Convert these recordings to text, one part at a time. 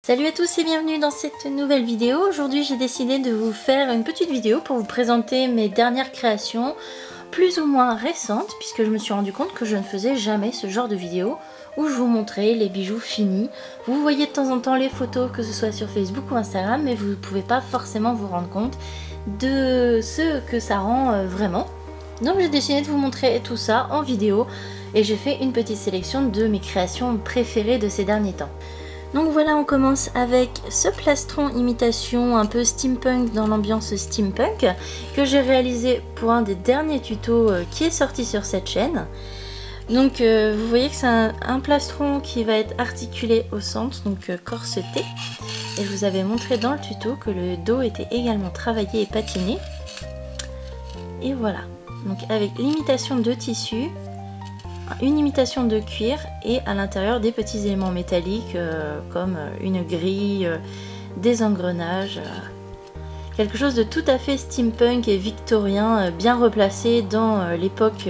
Salut à tous et bienvenue dans cette nouvelle vidéo. Aujourd'hui j'ai décidé de vous faire une petite vidéo pour vous présenter mes dernières créations plus ou moins récentes, puisque je me suis rendu compte que je ne faisais jamais ce genre de vidéo où je vous montrais les bijoux finis. Vous voyez de temps en temps les photos, que ce soit sur Facebook ou Instagram, mais vous ne pouvez pas forcément vous rendre compte de ce que ça rend vraiment. Donc j'ai décidé de vous montrer tout ça en vidéo et j'ai fait une petite sélection de mes créations préférées de ces derniers temps. Donc voilà, on commence avec ce plastron imitation un peu steampunk dans l'ambiance steampunk que j'ai réalisé pour un des derniers tutos qui est sorti sur cette chaîne. Donc vous voyez que c'est un plastron qui va être articulé au centre, donc corseté. Et je vous avais montré dans le tuto que le dos était également travaillé et patiné. Et voilà, donc avec l'imitation de tissu, une imitation de cuir et à l'intérieur des petits éléments métalliques comme une grille, des engrenages, quelque chose de tout à fait steampunk et victorien, bien replacé dans l'époque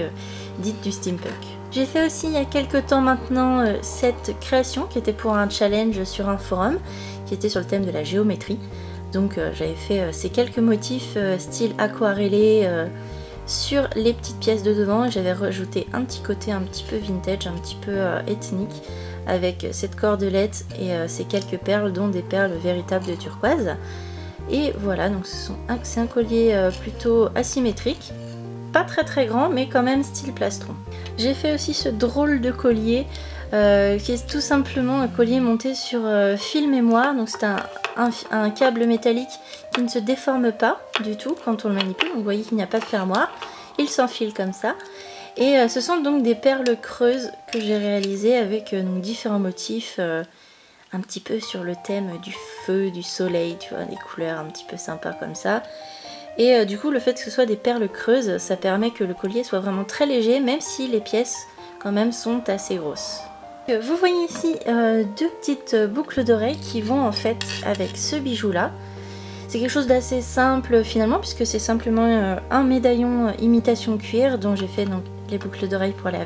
dite du steampunk. J'ai fait aussi il y a quelques temps maintenant cette création qui était pour un challenge sur un forum qui était sur le thème de la géométrie. Donc j'avais fait ces quelques motifs style aquarellé sur les petites pièces de devant et j'avais rajouté un petit côté un petit peu vintage, un petit peu ethnique avec cette cordelette et ces quelques perles dont des perles véritables de turquoise. Et voilà, donc c'est un collier plutôt asymétrique, pas très grand mais quand même style plastron. J'ai fait aussi ce drôle de collier qui est tout simplement un collier monté sur fil mémoire, donc c'est un câble métallique qui ne se déforme pas du tout quand on le manipule. Donc vous voyez qu'il n'y a pas de fermoir, il s'enfile comme ça. Et ce sont donc des perles creuses que j'ai réalisées avec donc différents motifs un petit peu sur le thème du feu, du soleil, tu vois, des couleurs un petit peu sympas comme ça. Et du coup le fait que ce soit des perles creuses, ça permet que le collier soit vraiment très léger, même si les pièces quand même sont assez grosses. Vous voyez ici deux petites boucles d'oreilles qui vont en fait avec ce bijou là. C'est quelque chose d'assez simple finalement puisque c'est simplement un médaillon imitation cuir dont j'ai fait donc les boucles d'oreilles pour aller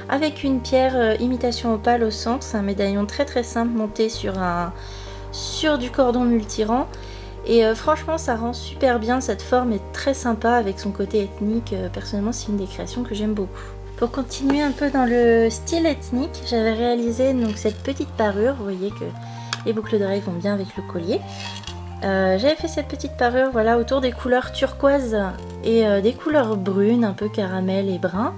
avec une pierre imitation opale au centre. C'est un médaillon très simple monté sur du cordon multirang et franchement ça rend super bien, cette forme est très sympa avec son côté ethnique. Personnellement c'est une des créations que j'aime beaucoup. Pour continuer un peu dans le style ethnique, j'avais réalisé donc cette petite parure. Vous voyez que les boucles d'oreilles vont bien avec le collier. J'avais fait cette petite parure voilà, autour des couleurs turquoise et des couleurs brunes, un peu caramel et brun.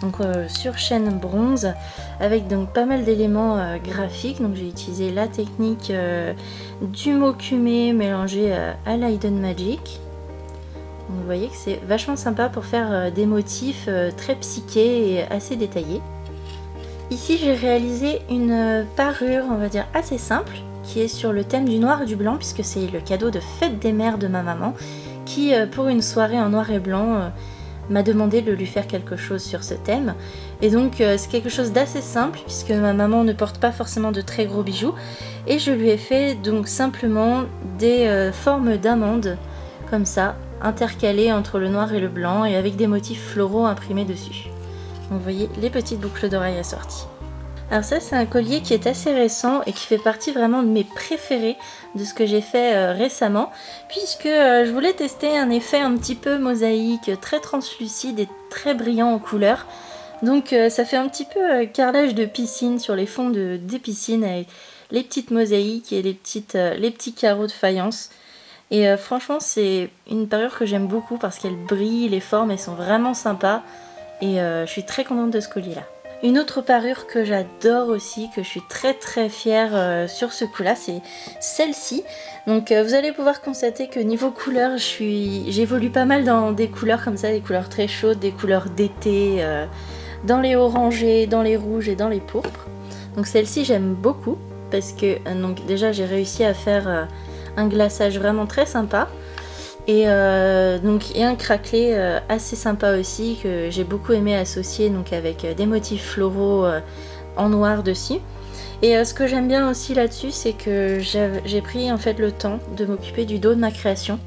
Donc sur chaîne bronze, avec donc pas mal d'éléments graphiques. Donc j'ai utilisé la technique du mokume mélangé à l'Hidden Magic. Donc vous voyez que c'est vachement sympa pour faire des motifs très psychés et assez détaillés. Ici j'ai réalisé une parure on va dire assez simple qui est sur le thème du noir et du blanc puisque c'est le cadeau de fête des mères de ma maman qui pour une soirée en noir et blanc m'a demandé de lui faire quelque chose sur ce thème. Et donc c'est quelque chose d'assez simple puisque ma maman ne porte pas forcément de très gros bijoux et je lui ai fait donc simplement des formes d'amandes comme ça, intercalé entre le noir et le blanc et avec des motifs floraux imprimés dessus. Donc vous voyez les petites boucles d'oreilles assorties. Alors ça c'est un collier qui est assez récent et qui fait partie vraiment de mes préférés de ce que j'ai fait récemment puisque je voulais tester un effet un petit peu mosaïque, très translucide et très brillant en couleurs. Donc ça fait un petit peu carrelage de piscine sur les fonds des piscines avec les petites mosaïques et les petits carreaux de faïence. Et franchement c'est une parure que j'aime beaucoup parce qu'elle brille, les formes elles sont vraiment sympas et je suis très contente de ce collier là. Une autre parure que j'adore aussi, que je suis très fière sur ce coup là, c'est celle-ci. Donc vous allez pouvoir constater que niveau couleur j'évolue pas mal dans des couleurs comme ça, des couleurs très chaudes, des couleurs d'été, dans les orangés, dans les rouges et dans les pourpres. Donc celle-ci j'aime beaucoup parce que donc déjà j'ai réussi à faire un glaçage vraiment très sympa et un craquelé assez sympa aussi que j'ai beaucoup aimé associer donc avec des motifs floraux en noir dessus. Et ce que j'aime bien aussi là-dessus c'est que j'ai pris en fait le temps de m'occuper du dos de ma création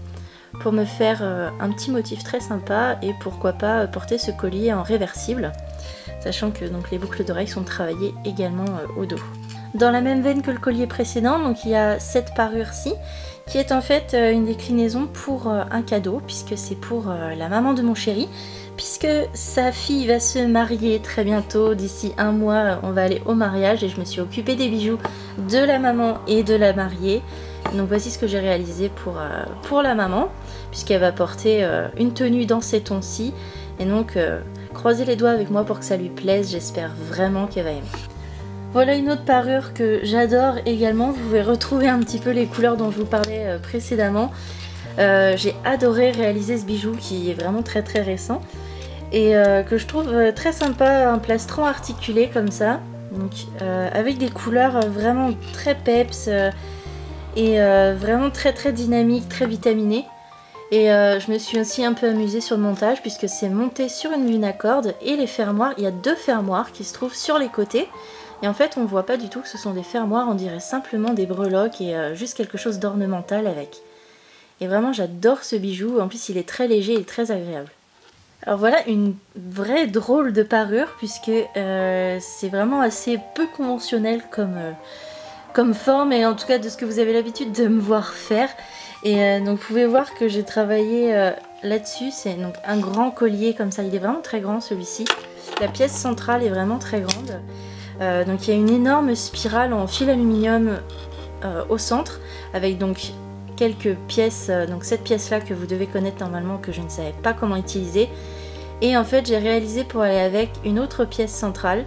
pour me faire un petit motif très sympa et pourquoi pas porter ce collier en réversible, sachant que donc les boucles d'oreilles sont travaillées également au dos. dans la même veine que le collier précédent, donc il y a cette parure-ci, qui est en fait une déclinaison pour un cadeau, puisque c'est pour la maman de mon chéri, puisque sa fille va se marier très bientôt, d'ici un mois on va aller au mariage et je me suis occupée des bijoux de la maman et de la mariée. Donc voici ce que j'ai réalisé pour la maman, puisqu'elle va porter une tenue dans ces tons-ci, et donc croisez les doigts avec moi pour que ça lui plaise, j'espère vraiment qu'elle va aimer. Voilà une autre parure que j'adore également, vous pouvez retrouver un petit peu les couleurs dont je vous parlais précédemment. J'ai adoré réaliser ce bijou qui est vraiment très récent et que je trouve très sympa, un plastron articulé comme ça, donc avec des couleurs vraiment très peps et vraiment très dynamique, très vitaminé. Et je me suis aussi un peu amusée sur le montage puisque c'est monté sur une lune à cordes et les fermoirs, il y a 2 fermoirs qui se trouvent sur les côtés. Et en fait on ne voit pas du tout que ce sont des fermoirs, on dirait simplement des breloques et juste quelque chose d'ornemental avec. Et vraiment j'adore ce bijou, en plus il est très léger et très agréable. Alors voilà une vraie drôle de parure puisque c'est vraiment assez peu conventionnel comme forme et en tout cas de ce que vous avez l'habitude de me voir faire. Et donc vous pouvez voir que j'ai travaillé là-dessus, c'est donc un grand collier comme ça, il est vraiment très grand celui-ci. La pièce centrale est vraiment très grande. Donc il y a une énorme spirale en fil aluminium au centre avec donc quelques pièces, donc cette pièce là que vous devez connaître normalement que je ne savais pas comment utiliser, et en fait j'ai réalisé pour aller avec une autre pièce centrale.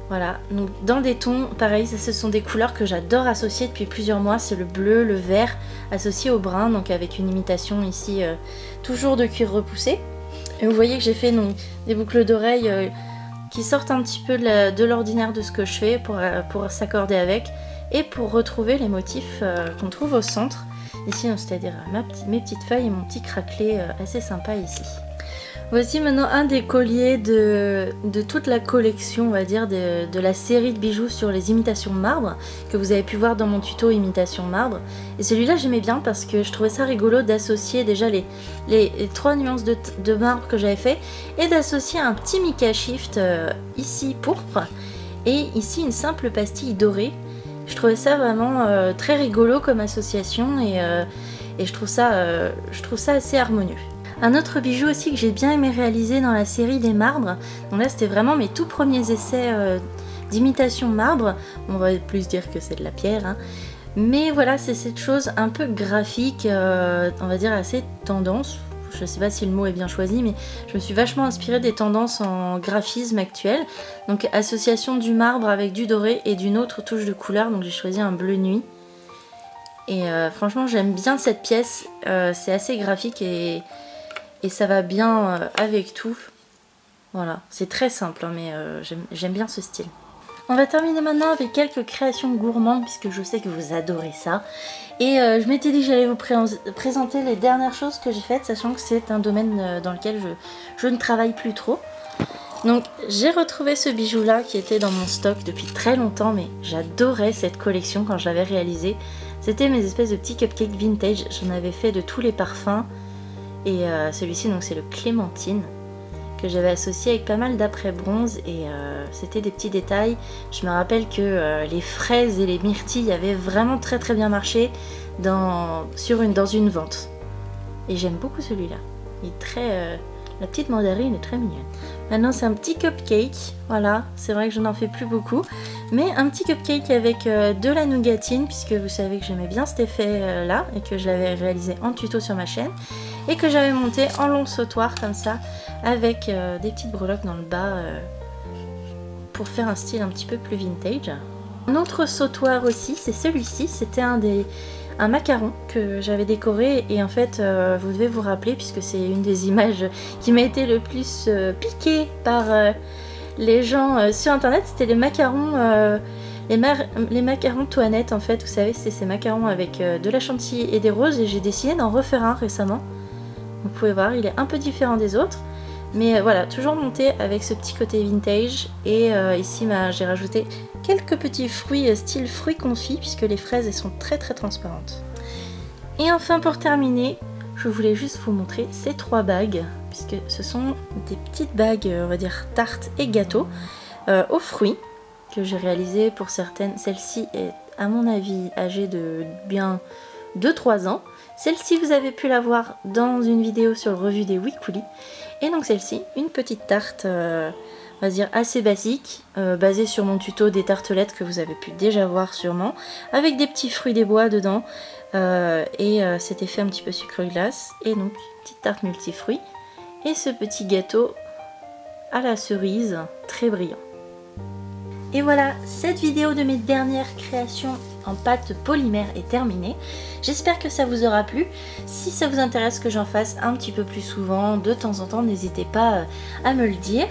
Voilà, donc dans des tons pareil, ce sont des couleurs que j'adore associer depuis plusieurs mois, c'est le bleu, le vert associé au brun, donc avec une imitation ici toujours de cuir repoussé. Et vous voyez que j'ai fait donc des boucles d'oreilles qui sortent un petit peu de l'ordinaire de ce que je fais pour s'accorder avec et pour retrouver les motifs qu'on trouve au centre. Ici, c'est-à-dire mes petites feuilles et mon petit craquelé assez sympa ici. Voici maintenant un des colliers de toute la collection, on va dire, de la série de bijoux sur les imitations marbre que vous avez pu voir dans mon tuto imitation marbre. Et celui-là j'aimais bien parce que je trouvais ça rigolo d'associer déjà les 3 nuances de marbre que j'avais fait et d'associer un petit mica shift ici pourpre et ici une simple pastille dorée. Je trouvais ça vraiment très rigolo comme association et je trouve ça assez harmonieux. Un autre bijou aussi que j'ai bien aimé réaliser dans la série des marbres, donc là c'était vraiment mes tout premiers essais d'imitation marbre, on va plus dire que c'est de la pierre, hein. Mais voilà, c'est cette chose un peu graphique, on va dire assez tendance, je sais pas si le mot est bien choisi, mais je me suis vachement inspirée des tendances en graphisme actuel, donc association du marbre avec du doré et d'une autre touche de couleur, donc j'ai choisi un bleu nuit. Et franchement j'aime bien cette pièce, c'est assez graphique et ça va bien avec tout. Voilà, c'est très simple, hein, mais j'aime bien ce style. On va terminer maintenant avec quelques créations gourmandes, puisque je sais que vous adorez ça. Et je m'étais dit que j'allais vous présenter les dernières choses que j'ai faites, sachant que c'est un domaine dans lequel je ne travaille plus trop. Donc j'ai retrouvé ce bijou là qui était dans mon stock depuis très longtemps, mais j'adorais cette collection quand je l'avais réalisée. C'était mes espèces de petits cupcakes vintage, j'en avais fait de tous les parfums. Et celui-ci donc c'est le clémentine que j'avais associé avec pas mal d'après-bronze et c'était des petits détails. Je me rappelle que les fraises et les myrtilles avaient vraiment très bien marché dans une vente. Et j'aime beaucoup celui-là. Il est très... la petite mandarine est très mignonne. Maintenant c'est un petit cupcake, voilà, c'est vrai que je n'en fais plus beaucoup. Mais un petit cupcake avec de la nougatine, puisque vous savez que j'aimais bien cet effet là et que je l'avais réalisé en tuto sur ma chaîne. Et que j'avais monté en long sautoir comme ça, avec des petites breloques dans le bas pour faire un style un petit peu plus vintage. Un autre sautoir aussi, c'est celui-ci, c'était un macaron que j'avais décoré et en fait vous devez vous rappeler puisque c'est une des images qui m'a été le plus piquée par les gens sur internet, c'était les macarons les macarons Toinette en fait, vous savez c'est ces macarons avec de la chantilly et des roses et j'ai décidé d'en refaire un récemment. Vous pouvez voir, il est un peu différent des autres. Mais voilà, toujours monté avec ce petit côté vintage. Et ici, j'ai rajouté quelques petits fruits style fruits confits, puisque les fraises, elles sont très transparentes. Et enfin, pour terminer, je voulais juste vous montrer ces 3 bagues, puisque ce sont des petites bagues, on va dire, tarte et gâteau, aux fruits. que j'ai réalisées pour certaines. Celle-ci est à mon avis âgée de bien 2-3 ans. Celle-ci vous avez pu la voir dans une vidéo sur le revue des Wikoulis. Et donc celle-ci, une petite tarte on va dire assez basique, basée sur mon tuto des tartelettes que vous avez pu déjà voir sûrement, avec des petits fruits des bois dedans et cet effet un petit peu sucre glace. Et donc petite tarte multifruits et ce petit gâteau à la cerise très brillant. Et voilà, cette vidéo de mes dernières créations en pâte polymère est terminée. J'espère que ça vous aura plu. Si ça vous intéresse que j'en fasse un petit peu plus souvent, de temps en temps, n'hésitez pas à me le dire.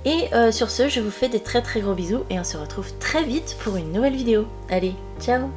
Et sur ce, je vous fais des très gros bisous et on se retrouve très vite pour une nouvelle vidéo. Allez, ciao!